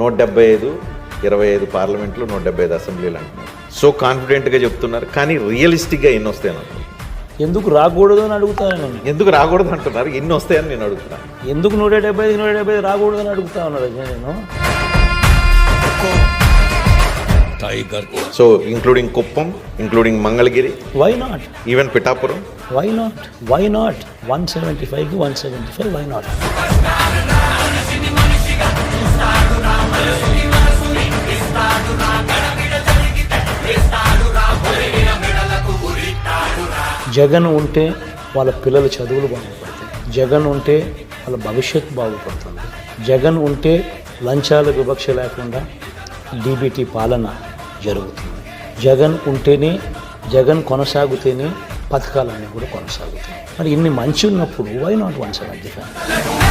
175, 25 పార్లమెంట్లు, 175 అసెంబ్లీలు అంటున్నారు. సో కాన్ఫిడెంట్గా చెప్తున్నారు, కానీ రియలిస్టిక్గా ఎన్ని వస్తాయని అంటున్నారు. ఎందుకు రాకూడదు అని అడుగుతాను నేను. ఎందుకు రాకూడదు అంటున్నారు, ఎన్ని వస్తాయని నేను అడుగుతున్నాను. ఎందుకు 175 రాకూడదు అని అడుగుతా ఉన్నాడు నేను. So including Kuppam, including Mangalagiri, why not, even Pithapuram, why not, why not 175కి 175, వై నాట్. జగన్ ఉంటే వాళ్ళ పిల్లల చదువులు బాగుపడతాయి, జగన్ ఉంటే వాళ్ళ భవిష్యత్తు బాగుపడుతుంది, జగన్ ఉంటే లంచాల వివక్ష లేకుండా డీబీటీ పాలన జరుగుతుంది, జగన్ ఉంటేనే, జగన్ కొనసాగితేనే పథకాలన్నీ కూడా కొనసాగుతాయి. మరి ఇన్ని మంచి ఉన్నప్పుడు వై నాట్ 175?